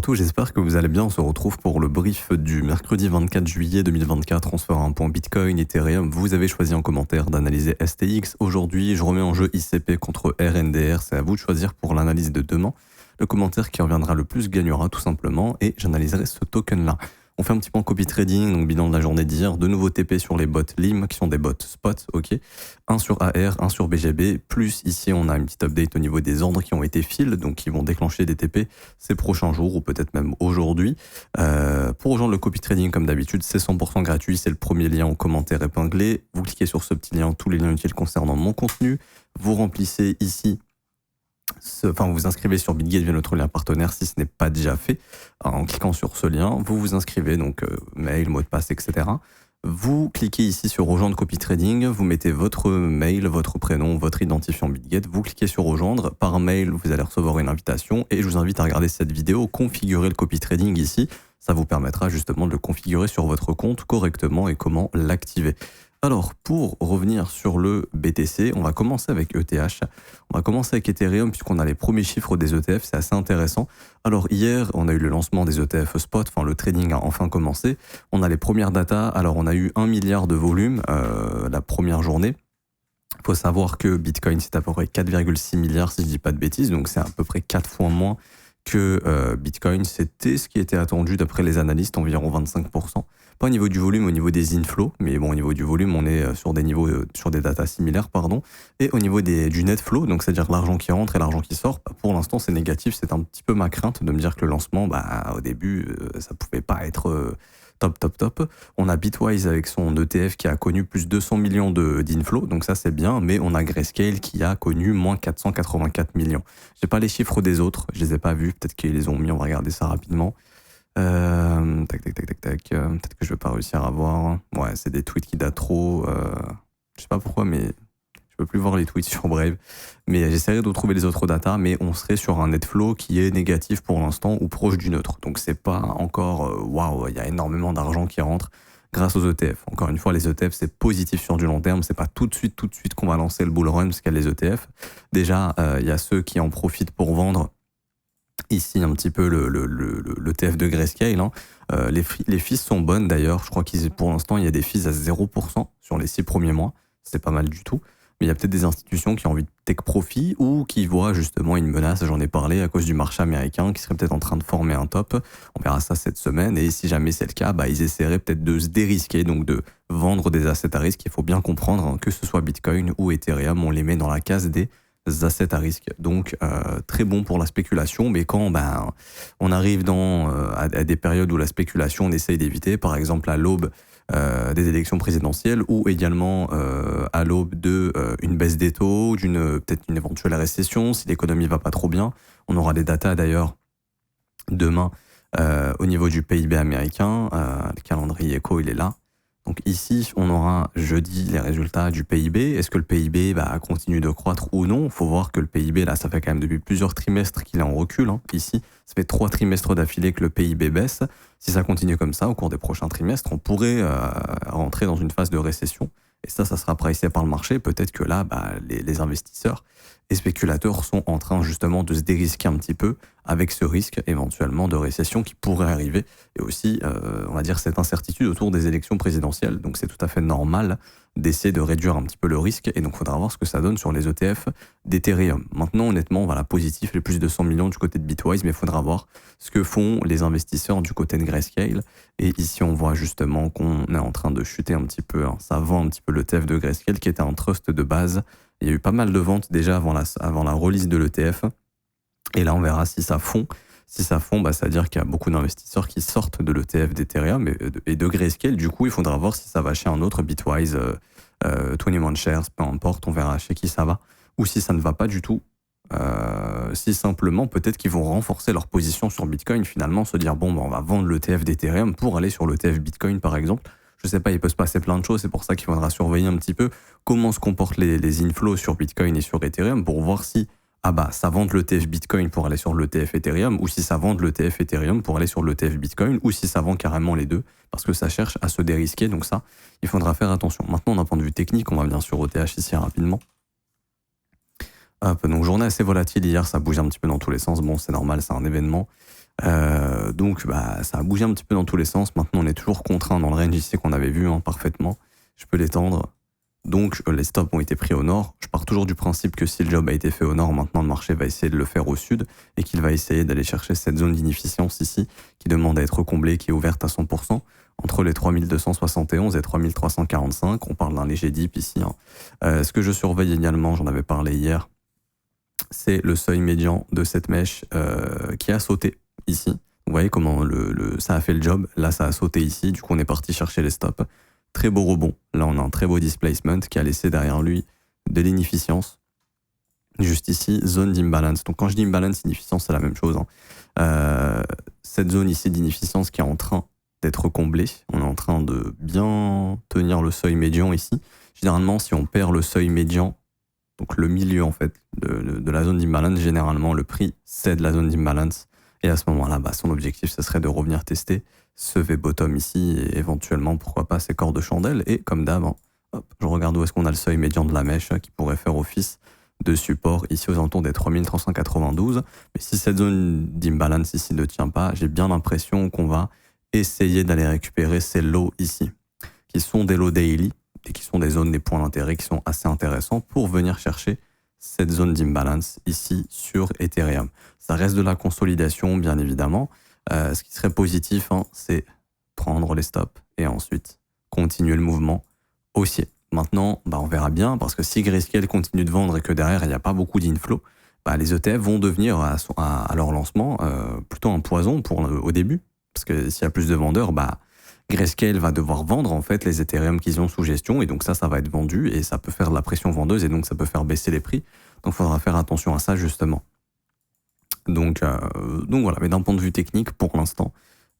à tous, j'espère que vous allez bien. On se retrouve pour le brief du mercredi 24 juillet 2024. On se fera un point Bitcoin, Ethereum. Vous avez choisi en commentaire d'analyser STX. Aujourd'hui, je remets en jeu ICP contre RNDR. C'est à vous de choisir pour l'analyse de demain. Le commentaire qui reviendra le plus gagnera tout simplement et j'analyserai ce token-là. On fait un petit point copy trading, donc bilan de la journée d'hier, de nouveaux TP sur les bots LIM qui sont des bots spot, ok. Un sur AR, un sur BGB, plus ici on a une petite update au niveau des ordres qui ont été fill, donc qui vont déclencher des TP ces prochains jours ou peut-être même aujourd'hui. Pour rejoindre le copy trading comme d'habitude, c'est 100% gratuit, c'est le premier lien en commentaire épinglé. Vous cliquez sur ce petit lien, tous les liens utiles concernant mon contenu. Vous remplissez ici vous vous inscrivez sur Bitget via notre lien partenaire si ce n'est pas déjà fait. En cliquant sur ce lien, vous vous inscrivez, donc mail, mot de passe, etc. Vous cliquez ici sur rejoindre copy trading, vous mettez votre mail, votre prénom, votre identifiant Bitget, vous cliquez sur rejoindre. Par mail, vous allez recevoir une invitation et je vous invite à regarder cette vidéo, configurer le copy trading ici. Ça vous permettra justement de le configurer sur votre compte correctement et comment l'activer. Alors, pour revenir sur le BTC, on va commencer avec ETH. On va commencer avec Ethereum puisqu'on a les premiers chiffres des ETF, c'est assez intéressant. Alors hier, on a eu le lancement des ETF spot, enfin le trading a enfin commencé. On a les premières datas, alors on a eu 1 milliard de volume la première journée. Il faut savoir que Bitcoin, c'est à peu près 4,6 milliards si je dis pas de bêtises, donc c'est à peu près 4 fois moins que Bitcoin. C'était ce qui était attendu d'après les analystes, environ 25%. Pas au niveau du volume, au niveau des inflows, mais bon, au niveau du volume, on est sur des niveaux, sur des datas similaires, pardon. Et au niveau du net flow, donc c'est-à-dire l'argent qui rentre et l'argent qui sort, pour l'instant c'est négatif. C'est un petit peu ma crainte de me dire que le lancement, au début, ça pouvait pas être top. On a Bitwise avec son ETF qui a connu plus de 200 millions d'inflows, donc ça c'est bien, mais on a Grayscale qui a connu moins 484 millions. J'ai pas les chiffres des autres, je les ai pas vus, peut-être qu'ils les ont mis, on va regarder ça rapidement. Peut-être que je vais pas réussir à voir. Ouais, c'est des tweets qui datent trop. Je sais pas pourquoi, mais je peux plus voir les tweets sur Brave. Mais j'essaierai de retrouver les autres datas, mais on serait sur un net flow qui est négatif pour l'instant ou proche du neutre. Donc c'est pas encore waouh, il y a énormément d'argent qui rentre grâce aux ETF. Encore une fois, les ETF c'est positif sur du long terme. C'est pas tout de suite qu'on va lancer le bull run parce qu'il y a les ETF. Déjà, il y a ceux qui en profitent pour vendre. Ici, un petit peu le TF de Grayscale. Hein. Les fees sont bonnes d'ailleurs. Je crois pour l'instant, il y a des fees à 0% sur les 6 premiers mois. C'est pas mal du tout. Mais il y a peut-être des institutions qui ont envie de take profit ou qui voient justement une menace, j'en ai parlé, à cause du marché américain, qui serait peut-être en train de former un top. On verra ça cette semaine. Et si jamais c'est le cas, ils essaieraient peut-être de se dérisquer, donc de vendre des assets à risque. Il faut bien comprendre que ce soit Bitcoin ou Ethereum, on les met dans la case des assets à risque, donc très bon pour la spéculation, mais quand on arrive à des périodes où la spéculation on essaye d'éviter, par exemple à l'aube des élections présidentielles ou également à l'aube d'une baisse des taux, peut-être une éventuelle récession, si l'économie va pas trop bien. On aura des datas d'ailleurs demain au niveau du PIB américain, le calendrier éco il est là. Donc ici, on aura jeudi les résultats du PIB. Est-ce que le PIB continue de croître ou non? Il faut voir que le PIB, là, ça fait quand même depuis plusieurs trimestres qu'il est en recul. Hein. Ici, ça fait 3 trimestres d'affilée que le PIB baisse. Si ça continue comme ça, au cours des prochains trimestres, on pourrait rentrer dans une phase de récession. Et ça sera pricé par le marché. Peut-être que là, les investisseurs et spéculateurs sont en train justement de se dérisquer un petit peu avec ce risque éventuellement de récession qui pourrait arriver et aussi, on va dire, cette incertitude autour des élections présidentielles. Donc c'est tout à fait normal d'essayer de réduire un petit peu le risque et donc il faudra voir ce que ça donne sur les ETF d'Ethereum. Maintenant, honnêtement, voilà, positif, les plus de 100 millions du côté de Bitwise, mais il faudra voir ce que font les investisseurs du côté de Grayscale. Et ici, on voit justement qu'on est en train de chuter un petit peu. Hein. Ça vend un petit peu l'ETF de Grayscale qui était un trust de base. Il y a eu pas mal de ventes déjà avant la release de l'ETF. Et là, on verra si ça fond. Si ça fond, ça veut dire qu'il y a beaucoup d'investisseurs qui sortent de l'ETF d'Ethereum et de Grayscale. Du coup, il faudra voir si ça va chez un autre Bitwise, 21 Shares, peu importe, on verra chez qui ça va. Ou si ça ne va pas du tout. Si simplement, peut-être qu'ils vont renforcer leur position sur Bitcoin, finalement, se dire, on va vendre l'ETF d'Ethereum pour aller sur l'ETF Bitcoin, par exemple. Je sais pas, il peut se passer plein de choses, c'est pour ça qu'il faudra surveiller un petit peu comment se comportent les inflows sur Bitcoin et sur Ethereum pour voir si ça vende l'ETF Bitcoin pour aller sur l'ETF Ethereum ou si ça vend l'ETF Ethereum pour aller sur l'ETF Bitcoin ou si ça vend carrément les deux parce que ça cherche à se dérisquer. Donc ça, il faudra faire attention. Maintenant, d'un point de vue technique, on va bien sûr au ETH ici rapidement. Donc journée assez volatile hier, ça bouge un petit peu dans tous les sens. Bon, c'est normal, c'est un événement. Donc ça a bougé un petit peu dans tous les sens. Maintenant on est toujours contraint dans le range ici qu'on avait vu parfaitement. Je peux l'étendre. Donc les stops ont été pris au nord. Je pars toujours du principe que si le job a été fait au nord, maintenant le marché va essayer de le faire au sud et qu'il va essayer d'aller chercher cette zone d'inefficience ici qui demande à être comblée, qui est ouverte à 100%, entre les 3271 et 3345. On parle d'un léger dip ici. Ce que je surveille également, j'en avais parlé hier, c'est le seuil médian de cette mèche qui a sauté ici. Vous voyez comment ça a fait le job. Là, ça a sauté ici. Du coup, on est parti chercher les stops. Très beau rebond. Là, on a un très beau displacement qui a laissé derrière lui de l'inefficience. Juste ici, zone d'imbalance. Donc, quand je dis imbalance, inefficience, c'est la même chose. Cette zone ici d'inefficience qui est en train d'être comblée. On est en train de bien tenir le seuil médian ici. Généralement, si on perd le seuil médian, donc le milieu en fait de la zone d'imbalance, généralement, le prix cède la zone d'imbalance. Et à ce moment-là, son objectif, ce serait de revenir tester ce V-bottom ici et éventuellement, pourquoi pas, ces corps de chandelle. Et comme d'hab, je regarde où est-ce qu'on a le seuil médian de la mèche qui pourrait faire office de support ici aux alentours des 3392. Mais si cette zone d'imbalance ici ne tient pas, j'ai bien l'impression qu'on va essayer d'aller récupérer ces lows ici, qui sont des lows daily et qui sont des zones des points d'intérêt qui sont assez intéressants pour venir chercher cette zone d'imbalance ici sur Ethereum. Ça reste de la consolidation, bien évidemment. Ce qui serait positif, c'est prendre les stops et ensuite continuer le mouvement haussier. Maintenant, on verra bien, parce que si Grayscale continue de vendre et que derrière, il n'y a pas beaucoup d'inflow, les ETF vont devenir à leur lancement plutôt un poison au début. Parce que s'il y a plus de vendeurs, Grayscale va devoir vendre en fait les Ethereum qu'ils ont sous gestion, et donc ça va être vendu et ça peut faire de la pression vendeuse et donc ça peut faire baisser les prix. Donc il faudra faire attention à ça justement. Donc voilà, mais d'un point de vue technique, pour l'instant,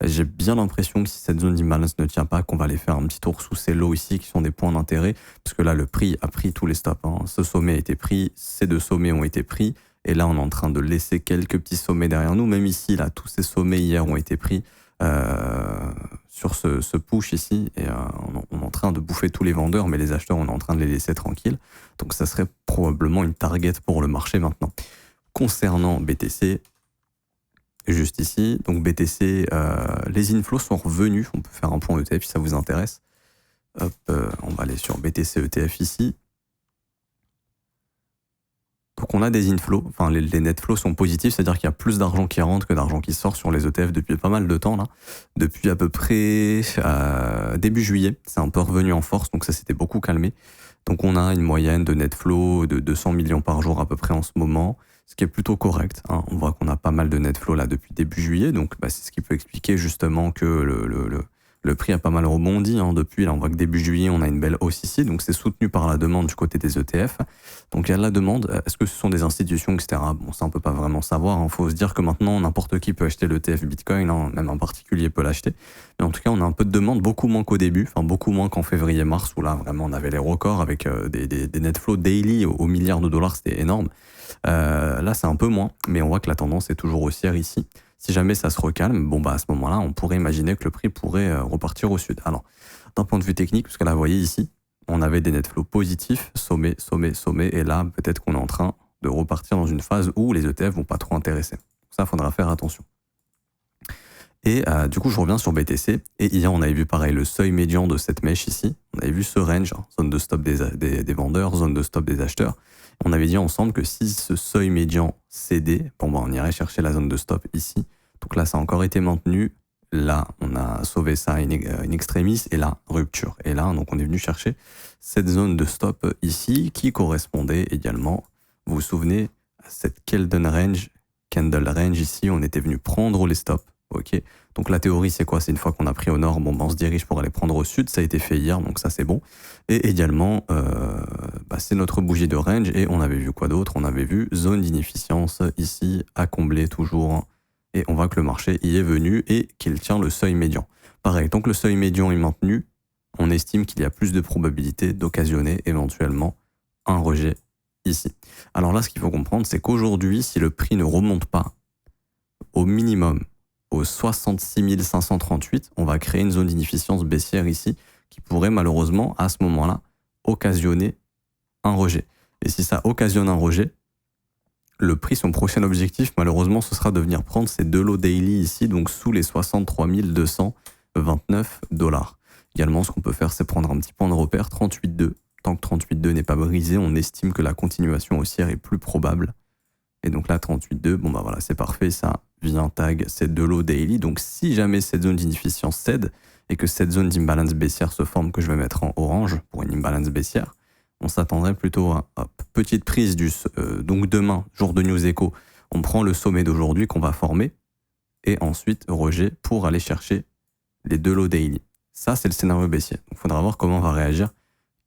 j'ai bien l'impression que si cette zone d'imbalance ne tient pas, qu'on va aller faire un petit tour sous ces lows ici qui sont des points d'intérêt, parce que là le prix a pris tous les stops. Ce sommet a été pris, ces deux sommets ont été pris, et là on est en train de laisser quelques petits sommets derrière nous. Même ici, là, tous ces sommets hier ont été pris sur ce push ici, et on est en train de bouffer tous les vendeurs, mais les acheteurs, on est en train de les laisser tranquilles. Donc ça serait probablement une target pour le marché maintenant. Concernant BTC, juste ici, donc BTC, les inflows sont revenus. On peut faire un point ETF si ça vous intéresse. Hop, on va aller sur BTC ETF ici. Donc on a des inflows, les net flows sont positifs, c'est-à-dire qu'il y a plus d'argent qui rentre que d'argent qui sort sur les ETF depuis pas mal de temps là. Depuis à peu près début juillet, c'est un peu revenu en force, donc ça s'était beaucoup calmé. Donc on a une moyenne de net flow de 200 millions par jour à peu près en ce moment, ce qui est plutôt correct. On voit qu'on a pas mal de net flow là depuis début juillet, donc c'est ce qui peut expliquer justement que le prix a pas mal rebondi depuis. Là, on voit que début juillet, on a une belle hausse ici, donc c'est soutenu par la demande du côté des ETF. Donc il y a de la demande. Est-ce que ce sont des institutions, etc. Bon, ça on peut pas vraiment savoir. Faut se dire que maintenant n'importe qui peut acheter l'ETF Bitcoin, même un particulier peut l'acheter. Mais en tout cas, on a un peu de demande, beaucoup moins qu'au début, beaucoup moins qu'en février-mars où là vraiment on avait les records avec des net flows daily au milliard de dollars, c'était énorme. Là, c'est un peu moins, mais on voit que la tendance est toujours haussière ici. Si jamais ça se recalme, à ce moment-là, on pourrait imaginer que le prix pourrait repartir au sud. Alors, d'un point de vue technique, parce que là, vous voyez ici, on avait des net flows positifs, sommet, sommet, sommet, et là, peut-être qu'on est en train de repartir dans une phase où les ETF vont pas trop intéresser. Ça, il faudra faire attention. Et du coup, je reviens sur BTC, et hier, on avait vu pareil le seuil médian de cette mèche ici. On avait vu ce range, zone de stop des vendeurs, zone de stop des acheteurs. On avait dit ensemble que si ce seuil médian cédait, on irait chercher la zone de stop ici. Donc là, ça a encore été maintenu. Là, on a sauvé ça in extremis, et là, rupture. Et là, donc on est venu chercher cette zone de stop ici, qui correspondait également, vous vous souvenez, à cette candle range ici. On était venu prendre les stops. Ok. Donc la théorie, c'est quoi? C'est une fois qu'on a pris au nord, on se dirige pour aller prendre au sud. Ça a été fait hier, donc ça c'est bon. Et également, c'est notre bougie de range. Et on avait vu quoi d'autre? On avait vu zone d'inefficience ici à combler toujours. Et on voit que le marché y est venu et qu'il tient le seuil médian. Pareil, tant que le seuil médian est maintenu, on estime qu'il y a plus de probabilité d'occasionner éventuellement un rejet ici. Alors là, ce qu'il faut comprendre, c'est qu'aujourd'hui, si le prix ne remonte pas au minimum aux 66 538, on va créer une zone d'inefficience baissière ici qui pourrait malheureusement, à ce moment-là, occasionner un rejet. Et si ça occasionne un rejet, le prix, son prochain objectif, malheureusement, ce sera de venir prendre ces 2 lots daily ici, donc sous les 63 229 $. Également, ce qu'on peut faire, c'est prendre un petit point de repère, 38,2. Tant que 38,2 n'est pas brisé, on estime que la continuation haussière est plus probable. Et donc là, 38,2, bon bah voilà, c'est parfait, ça vient tag ces 2 lots daily. Donc si jamais cette zone d'inefficience cède et que cette zone d'imbalance baissière se forme, que je vais mettre en orange pour une imbalance baissière, on s'attendrait plutôt à petite prise donc demain, jour de News Echo, on prend le sommet d'aujourd'hui qu'on va former et ensuite rejet pour aller chercher les 2 lots daily. Ça, c'est le scénario baissier. Donc il faudra voir comment on va réagir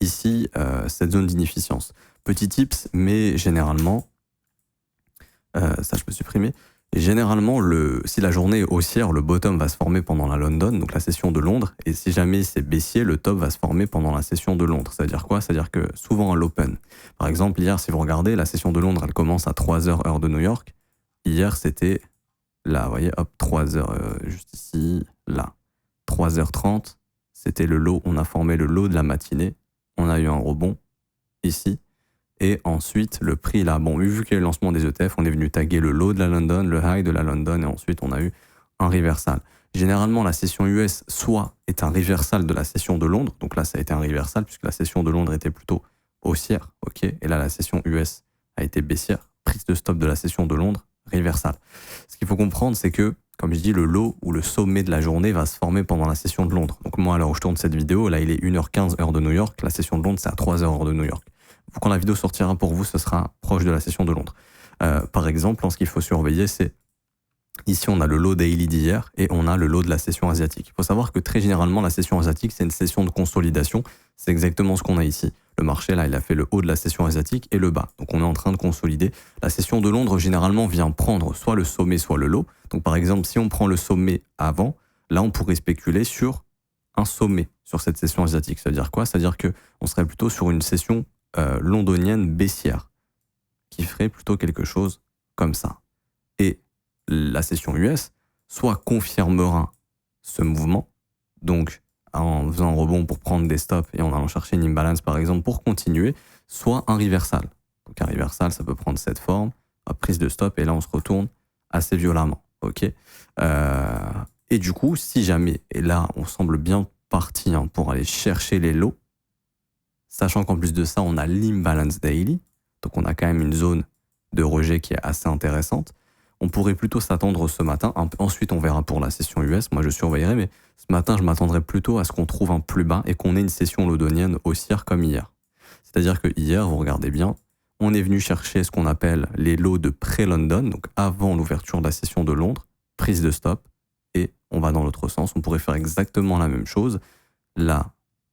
ici, cette zone d'inefficience. Petit tips, mais généralement, ça je peux supprimer. Et généralement, si la journée est haussière, le bottom va se former pendant la London, donc la session de Londres, et si jamais c'est baissier, le top va se former pendant la session de Londres. C'est-à-dire quoi? C'est-à-dire que souvent à l'open, par exemple, hier, si vous regardez, la session de Londres, elle commence à 3h heure de New York. Hier, c'était là, vous voyez, hop, 3h, juste ici, là. 3h30, c'était le lot, on a formé le lot de la matinée, on a eu un rebond ici. Et ensuite, le prix là, bon, vu qu'il y a eu le lancement des ETF, on est venu taguer le low de la London, le high de la London, et ensuite on a eu un reversal. Généralement, la session US soit est un reversal de la session de Londres, donc là ça a été un reversal puisque la session de Londres était plutôt haussière, ok, et là la session US a été baissière, prise de stop de la session de Londres, reversal. Ce qu'il faut comprendre, c'est que, comme je dis, le low ou le sommet de la journée va se former pendant la session de Londres. Donc moi, alors où je tourne cette vidéo, là il est 1h15 heure de New York, la session de Londres c'est à 3h heure de New York. Quand la vidéo sortira pour vous, ce sera proche de la session de Londres. Par exemple, ce qu'il faut surveiller, c'est ici on a le lot daily d'hier et on a le lot de la session asiatique. Il faut savoir que très généralement, la session asiatique, c'est une session de consolidation. C'est exactement ce qu'on a ici. Le marché, là, il a fait le haut de la session asiatique et le bas. Donc on est en train de consolider. La session de Londres, généralement, vient prendre soit le sommet, soit le lot. Donc par exemple, si on prend le sommet avant, là, on pourrait spéculer sur un sommet sur cette session asiatique. C'est-à-dire quoi? C'est-à-dire qu'on serait plutôt sur une session londonienne baissière qui ferait plutôt quelque chose comme ça. Et la session US soit confirmera ce mouvement, donc en faisant un rebond pour prendre des stops et en allant chercher une imbalance par exemple pour continuer, soit un reversal. Donc un reversal, ça peut prendre cette forme, prise de stop et là on se retourne assez violemment. Ok. Et du coup, si jamais, et là on semble bien parti pour aller chercher les lots, sachant qu'en plus de ça, on a l'imbalance daily, donc on a quand même une zone de rejet qui est assez intéressante. On pourrait plutôt s'attendre ce matin, ensuite on verra pour la session US, moi je surveillerai, mais ce matin je m'attendrais plutôt à ce qu'on trouve un plus bas et qu'on ait une session londonienne haussière comme hier. C'est-à-dire que hier, vous regardez bien, on est venu chercher ce qu'on appelle les lots de pré-London, donc avant l'ouverture de la session de Londres, prise de stop, et on va dans l'autre sens, on pourrait faire exactement la même chose. Là,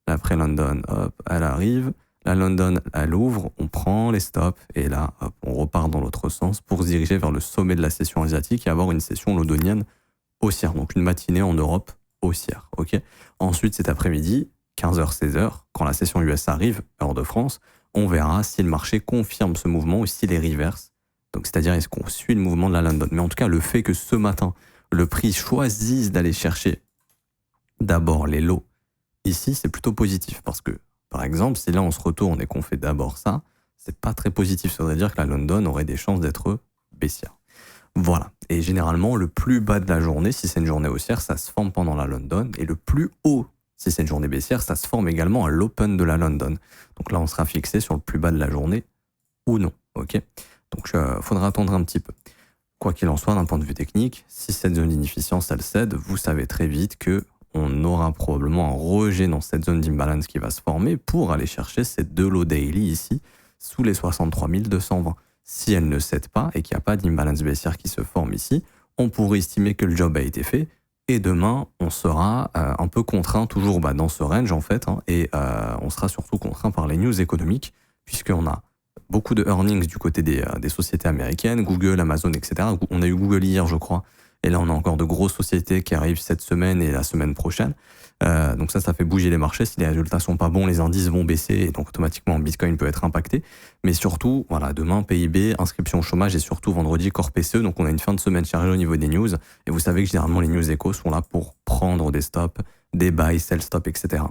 la pré-London, hop, elle arrive. La London, elle ouvre, on prend les stops et là, hop, on repart dans l'autre sens pour se diriger vers le sommet de la session asiatique et avoir une session londonienne haussière. Donc une matinée en Europe haussière. Ok. Ensuite, cet après-midi, 15h-16h, quand la session US arrive, heure de France, on verra si le marché confirme ce mouvement ou s'il est reverse. Donc c'est-à-dire, est-ce qu'on suit le mouvement de la London. Mais en tout cas, le fait que ce matin, le prix choisisse d'aller chercher d'abord les lots ici, c'est plutôt positif parce que, par exemple, si là on se retourne et qu'on fait d'abord ça, c'est pas très positif. Ça voudrait dire que la London aurait des chances d'être baissière. Voilà. Et généralement, le plus bas de la journée, si c'est une journée haussière, ça se forme pendant la London. Et le plus haut, si c'est une journée baissière, ça se forme également à l'open de la London. Donc là, on sera fixé sur le plus bas de la journée ou non. Ok. Donc, faudra attendre un petit peu. Quoi qu'il en soit, d'un point de vue technique, si cette zone d'inefficience, elle cède, vous savez très vite que on aura probablement un rejet dans cette zone d'imbalance qui va se former pour aller chercher ces 2 lots daily ici, sous les 63 220. Si elle ne cède pas et qu'il n'y a pas d'imbalance baissière qui se forme ici, on pourrait estimer que le job a été fait et demain, on sera un peu contraint, toujours dans ce range en fait, et on sera surtout contraint par les news économiques, puisqu'on a beaucoup de earnings du côté des sociétés américaines, Google, Amazon, etc. On a eu Google hier, je crois, et là on a encore de grosses sociétés qui arrivent cette semaine et la semaine prochaine. Donc ça fait bouger les marchés. Si les résultats sont pas bons, les indices vont baisser et donc automatiquement Bitcoin peut être impacté. Mais surtout, voilà, demain PIB, inscription au chômage et surtout vendredi corps PCE. Donc on a une fin de semaine chargée au niveau des news. Et vous savez que généralement les news échos sont là pour prendre des stops, des buy, sell stop, etc.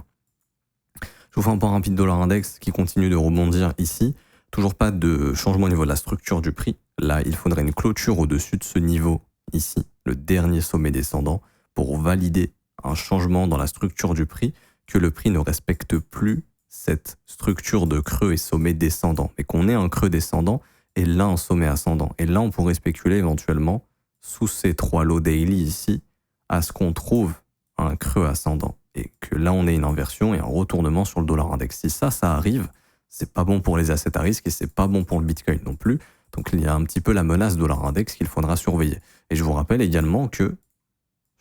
Je vous fais un point rapide dollar index qui continue de rebondir ici. Toujours pas de changement au niveau de la structure du prix. Là, il faudrait une clôture au-dessus de ce niveau ici, le dernier sommet descendant, pour valider un changement dans la structure du prix, que le prix ne respecte plus cette structure de creux et sommet descendant, mais qu'on ait un creux descendant et là un sommet ascendant. Et là, on pourrait spéculer éventuellement, sous ces 3 lots daily ici, à ce qu'on trouve un creux ascendant et que là, on ait une inversion et un retournement sur le dollar index. Si ça arrive, c'est pas bon pour les assets à risque et c'est pas bon pour le Bitcoin non plus. Donc, il y a un petit peu la menace dollar index qu'il faudra surveiller. Et je vous rappelle également que,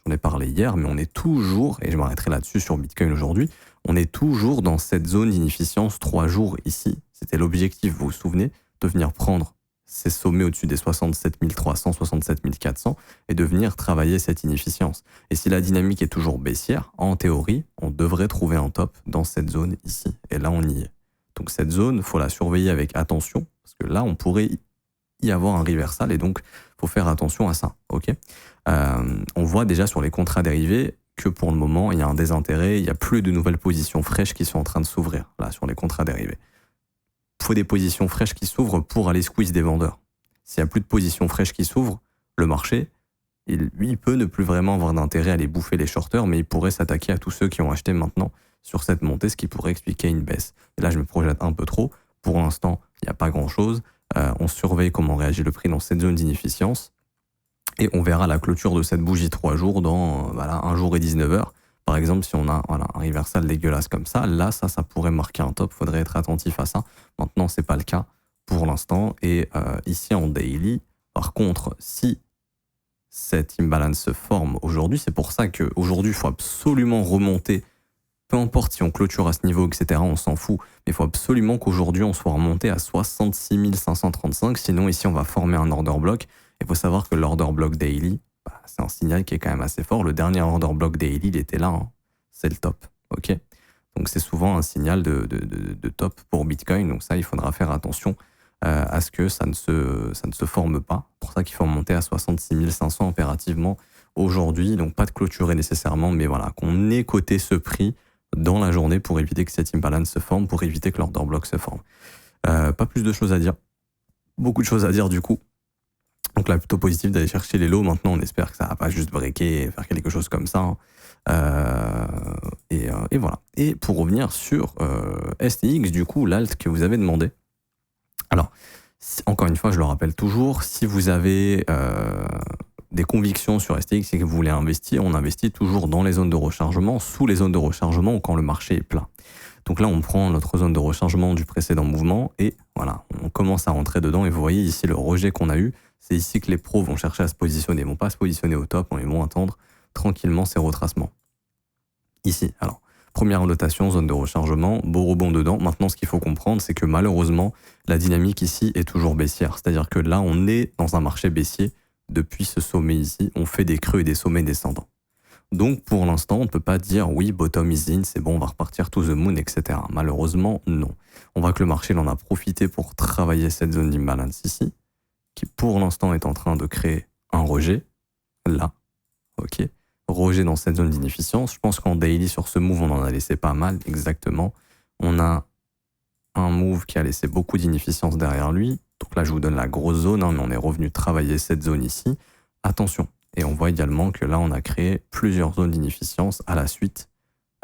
j'en ai parlé hier, mais on est toujours, et je m'arrêterai là-dessus sur Bitcoin aujourd'hui, on est toujours dans cette zone d'inefficience 3 jours ici. C'était l'objectif, vous vous souvenez, de venir prendre ces sommets au-dessus des 67 300, 67 400 et de venir travailler cette inefficience. Et si la dynamique est toujours baissière, en théorie, on devrait trouver un top dans cette zone ici. Et là, on y est. Donc cette zone, il faut la surveiller avec attention, parce que là, on pourrait y avoir un reversal et donc il faut faire attention à ça. Ok. On voit déjà sur les contrats dérivés que pour le moment, il y a un désintérêt, il n'y a plus de nouvelles positions fraîches qui sont en train de s'ouvrir là sur les contrats dérivés. Il faut des positions fraîches qui s'ouvrent pour aller squeeze des vendeurs. S'il n'y a plus de positions fraîches qui s'ouvrent, le marché, il peut ne plus vraiment avoir d'intérêt à aller bouffer les shorters, mais il pourrait s'attaquer à tous ceux qui ont acheté maintenant sur cette montée, ce qui pourrait expliquer une baisse. Et là, je me projette un peu trop. Pour l'instant, il n'y a pas grand-chose. On surveille comment réagit le prix dans cette zone d'inefficience. Et on verra la clôture de cette bougie 3 jours dans 1 jour et 19 heures. Par exemple, si on a un reversal dégueulasse comme ça, là, ça pourrait marquer un top. Il faudrait être attentif à ça. Maintenant, c'est pas le cas pour l'instant. Et ici, en daily, par contre, si cette imbalance se forme aujourd'hui, c'est pour ça qu'aujourd'hui, il faut absolument remonter. Peu importe si on clôture à ce niveau, etc., on s'en fout. Mais il faut absolument qu'aujourd'hui, on soit remonté à 66 535. Sinon, ici, on va former un order block. Il faut savoir que l'order block daily, c'est un signal qui est quand même assez fort. Le dernier order block daily, il était là. Hein. C'est le top. Ok. Donc, c'est souvent un signal de top pour Bitcoin. Donc, ça, il faudra faire attention à ce que ça ne se forme pas. C'est pour ça qu'il faut remonter à 66 500 impérativement aujourd'hui. Donc, pas de clôturer nécessairement, mais voilà, qu'on ait coté ce prix dans la journée pour éviter que cette imbalance se forme, pour éviter que l'order block se forme. Pas plus de choses à dire. Beaucoup de choses à dire du coup. Donc là, plutôt positif d'aller chercher les lots. Maintenant, on espère que ça va pas juste breaker et faire quelque chose comme ça. Et voilà. Et pour revenir sur STX, du coup, l'alt que vous avez demandé. Alors, encore une fois, je le rappelle toujours, si vous avez des convictions sur STX et que vous voulez investir, on investit toujours dans les zones de rechargement, sous les zones de rechargement ou quand le marché est plat. Donc là, on prend notre zone de rechargement du précédent mouvement et voilà, on commence à rentrer dedans. Et vous voyez ici le rejet qu'on a eu. C'est ici que les pros vont chercher à se positionner. Ils vont pas se positionner au top, ils vont attendre tranquillement ces retracements. Ici, alors, première notation, zone de rechargement, beau rebond dedans. Maintenant, ce qu'il faut comprendre, c'est que malheureusement, la dynamique ici est toujours baissière. C'est-à-dire que là, on est dans un marché baissier depuis ce sommet ici. On fait des creux et des sommets descendants. Donc, pour l'instant, on ne peut pas dire oui, bottom is in, c'est bon, on va repartir to the moon, etc. Malheureusement, non. On voit que le marché en a profité pour travailler cette zone d'imbalance ici, qui pour l'instant est en train de créer un rejet, là, ok, rejet dans cette zone d'inefficience. Je pense qu'en daily, sur ce move, on en a laissé pas mal, exactement. On a un move qui a laissé beaucoup d'inefficience derrière lui. Donc là, je vous donne la grosse zone, hein, mais on est revenu travailler cette zone ici. Attention. Et on voit également que là, on a créé plusieurs zones d'inefficience à la suite.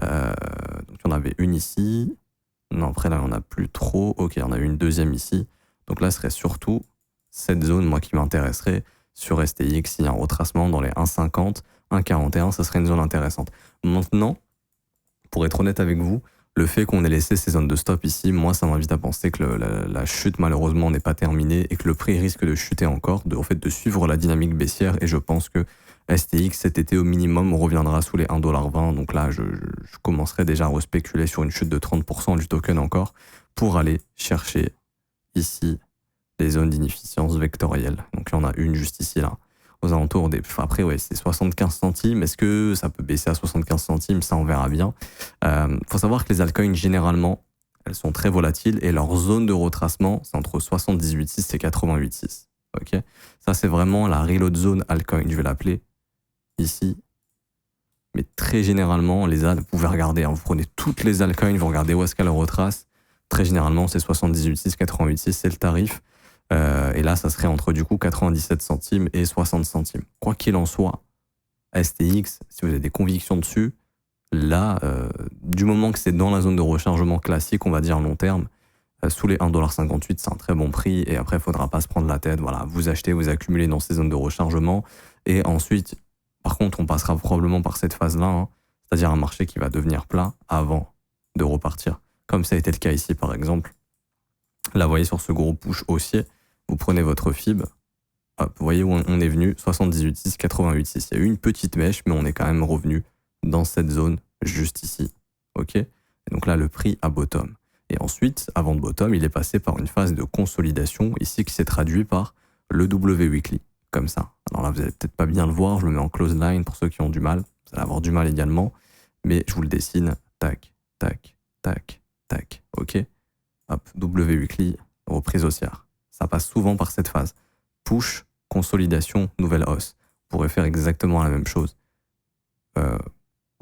Donc, il y en avait une ici. Non, après, là, on n'a plus trop. Ok, on a eu une deuxième ici. Donc là, ce serait surtout cette zone, moi, qui m'intéresserait sur STX. S'il y a un retracement dans les 1,50, 1,41, ça serait une zone intéressante. Maintenant, pour être honnête avec vous, le fait qu'on ait laissé ces zones de stop ici, moi, ça m'invite à penser que la chute, malheureusement, n'est pas terminée et que le prix risque de chuter encore, au fait de suivre la dynamique baissière. Et je pense que STX, cet été, au minimum, reviendra sous les 1,20$. Donc là, je commencerai déjà à respéculer sur une chute de 30% du token encore pour aller chercher ici les zones d'inefficience vectorielle. Donc là, on a une juste ici, là, aux alentours des... Après, ouais, c'est 75 centimes. Est-ce que ça peut baisser à 75 centimes? Ça, on verra bien. Faut savoir que les altcoins, généralement, elles sont très volatiles et leur zone de retracement, c'est entre 78,6 et 88,6. Ok, ça, c'est vraiment la reload zone altcoin. Je vais l'appeler ici. Mais très généralement, les alt, vous pouvez regarder, hein, vous prenez toutes les altcoins, vous regardez où est-ce qu'elles retracent. Très généralement, c'est 78,6, 88,6, c'est le tarif. Et là, ça serait entre du coup 97 centimes et 60 centimes. Quoi qu'il en soit, STX, si vous avez des convictions dessus, là, du moment que c'est dans la zone de rechargement classique, on va dire long terme, sous les 1,58$, c'est un très bon prix. Et après, il ne faudra pas se prendre la tête. Voilà, vous achetez, vous accumulez dans ces zones de rechargement. Et ensuite, par contre, on passera probablement par cette phase-là, hein, c'est-à-dire un marché qui va devenir plat avant de repartir. Comme ça a été le cas ici, par exemple. Là, vous voyez, sur ce gros push haussier, vous prenez votre FIB. Hop, vous voyez où on est venu, 78,6, 88,6. Il y a eu une petite mèche, mais on est quand même revenu dans cette zone juste ici. OK ? Et donc là, le prix à bottom. Et ensuite, avant de bottom, il est passé par une phase de consolidation, ici qui s'est traduit par le W weekly, comme ça. Alors là, vous allez peut-être pas bien le voir, je le mets en close line pour ceux qui ont du mal. Vous allez avoir du mal également, mais je vous le dessine. Tac, tac, tac, tac. OK ? Hop, W weekly, reprise haussière. Ça passe souvent par cette phase. Push, consolidation, nouvelle hausse. On pourrait faire exactement la même chose.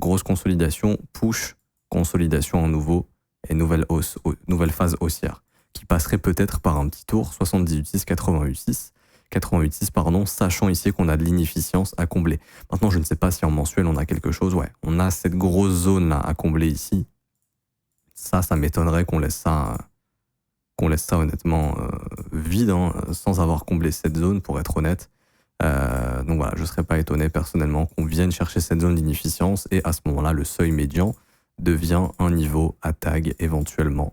Grosse consolidation, push, consolidation en nouveau et nouvelle hausse, nouvelle phase haussière qui passerait peut-être par un petit tour 78,6, 88,6 pardon, sachant ici qu'on a de l'inefficience à combler. Maintenant, je ne sais pas si en mensuel on a quelque chose. Ouais, on a cette grosse zone là à combler ici. Ça m'étonnerait qu'on laisse ça honnêtement vide, hein, sans avoir comblé cette zone, pour être honnête. Donc voilà, je ne serais pas étonné personnellement qu'on vienne chercher cette zone d'inefficience et à ce moment-là, le seuil médian devient un niveau à tag éventuellement.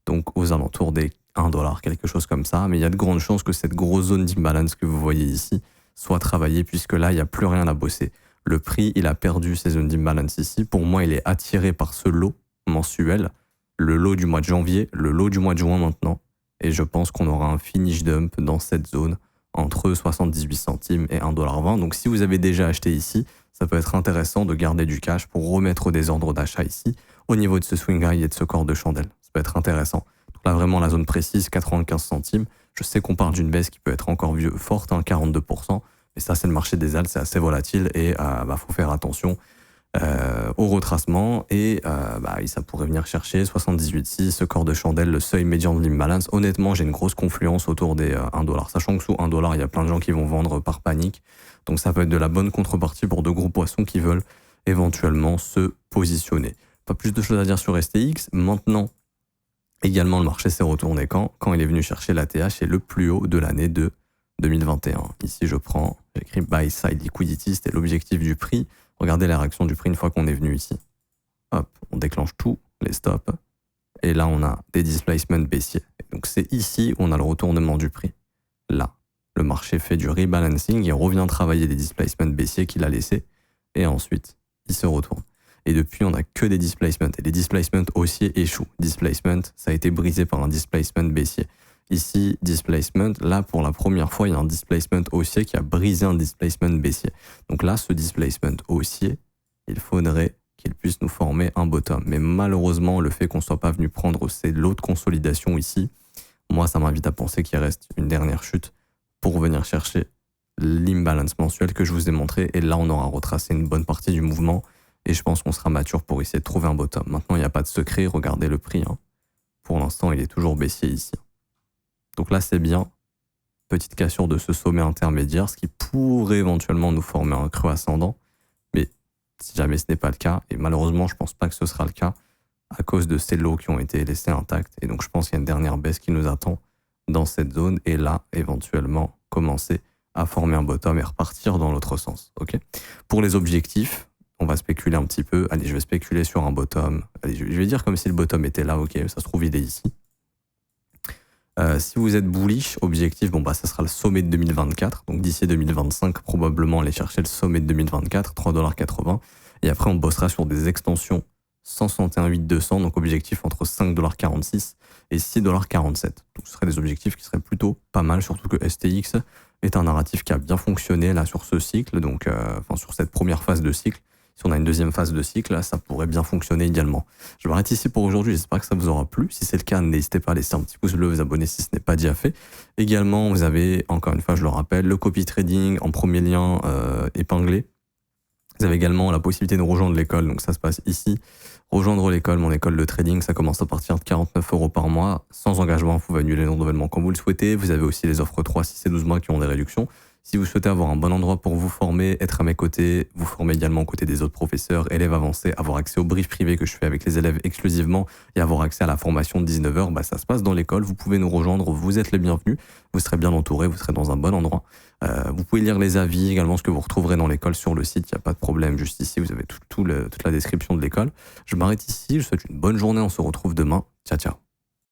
Donc aux alentours des 1$, quelque chose comme ça. Mais il y a de grandes chances que cette grosse zone d'imbalance que vous voyez ici soit travaillée, puisque là, il n'y a plus rien à bosser. Le prix, il a perdu ces zones d'imbalance ici. Pour moi, il est attiré par ce lot mensuel, le lot du mois de janvier, le lot du mois de juin maintenant. Et je pense qu'on aura un finish dump dans cette zone entre 78 centimes et 1,20$. Donc si vous avez déjà acheté ici, ça peut être intéressant de garder du cash pour remettre des ordres d'achat ici, au niveau de ce swing high et de ce corps de chandelle. Ça peut être intéressant. Donc là, vraiment, la zone précise, 95 centimes. Je sais qu'on parle d'une baisse qui peut être encore forte, hein, 42%, mais ça, c'est le marché des alts, c'est assez volatile et faut faire attention au retracement et ça pourrait venir chercher 78,6, ce corps de chandelle, le seuil médian de l'imbalance. Honnêtement, j'ai une grosse confluence autour des 1$, sachant que sous 1$, il y a plein de gens qui vont vendre par panique. Donc ça peut être de la bonne contrepartie pour de gros poissons qui veulent éventuellement se positionner. Pas plus de choses à dire sur STX. Maintenant, également, le marché s'est retourné quand il est venu chercher l'ATH et le plus haut de l'année de 2021. Ici, j'écris buy side liquidity, c'était l'objectif du prix. Regardez la réaction du prix une fois qu'on est venu ici. Hop, on déclenche tous les stops. Et là, on a des displacements baissiers. Donc c'est ici où on a le retournement du prix. Là, le marché fait du rebalancing, il revient travailler des displacements baissiers qu'il a laissés. Et ensuite, il se retourne. Et depuis, on n'a que des displacements. Et les displacements haussiers échouent. Displacement, ça a été brisé par un displacement baissier. Ici, displacement, là, pour la première fois, il y a un displacement haussier qui a brisé un displacement baissier. Donc là, ce displacement haussier, il faudrait qu'il puisse nous former un bottom. Mais malheureusement, le fait qu'on ne soit pas venu prendre ces lots de consolidation ici, moi, ça m'invite à penser qu'il reste une dernière chute pour venir chercher l'imbalance mensuel que je vous ai montré. Et là, on aura retracé une bonne partie du mouvement. Et je pense qu'on sera mature pour essayer de trouver un bottom. Maintenant, il n'y a pas de secret. Regardez le prix. Hein. Pour l'instant, il est toujours baissier ici. Donc là, c'est bien. Petite cassure de ce sommet intermédiaire, ce qui pourrait éventuellement nous former un creux ascendant. Mais si jamais ce n'est pas le cas, et malheureusement, je ne pense pas que ce sera le cas, à cause de ces lots qui ont été laissés intacts. Et donc, je pense qu'il y a une dernière baisse qui nous attend dans cette zone. Et là, éventuellement, commencer à former un bottom et repartir dans l'autre sens. Okay, pour les objectifs, on va spéculer un petit peu. Allez, je vais spéculer sur un bottom. Allez, je vais dire comme si le bottom était là. Ok, ça se trouve, il est ici. Si vous êtes bullish, objectif, ça sera le sommet de 2024. Donc d'ici 2025, probablement aller chercher le sommet de 2024, 3,80$. Et après, on bossera sur des extensions 161,800, donc objectif entre 5,46$ et 6,47$. Donc ce seraient des objectifs qui seraient plutôt pas mal, surtout que STX est un narratif qui a bien fonctionné là sur ce cycle, donc sur cette première phase de cycle. Si on a une deuxième phase de cycle, là, ça pourrait bien fonctionner également. Je m'arrête ici pour aujourd'hui, j'espère que ça vous aura plu. Si c'est le cas, n'hésitez pas à laisser un petit pouce bleu, vous abonner si ce n'est pas déjà fait. Également, vous avez, encore une fois, je le rappelle, le copy trading en premier lien épinglé. Vous avez également la possibilité de rejoindre l'école, donc ça se passe ici. Rejoindre l'école, mon école de trading, ça commence à partir de 49 € par mois, sans engagement, vous pouvez annuler le renouvellement quand vous le souhaitez. Vous avez aussi les offres 3, 6 et 12 mois qui ont des réductions. Si vous souhaitez avoir un bon endroit pour vous former, être à mes côtés, vous former également aux côtés des autres professeurs, élèves avancés, avoir accès au brief privé que je fais avec les élèves exclusivement et avoir accès à la formation de 19 h, bah ça se passe dans l'école. Vous pouvez nous rejoindre, vous êtes les bienvenus, vous serez bien entourés, vous serez dans un bon endroit. Vous pouvez lire les avis, également ce que vous retrouverez dans l'école sur le site, il n'y a pas de problème. Juste ici, vous avez toute la description de l'école. Je m'arrête ici, je vous souhaite une bonne journée, on se retrouve demain. Ciao, ciao.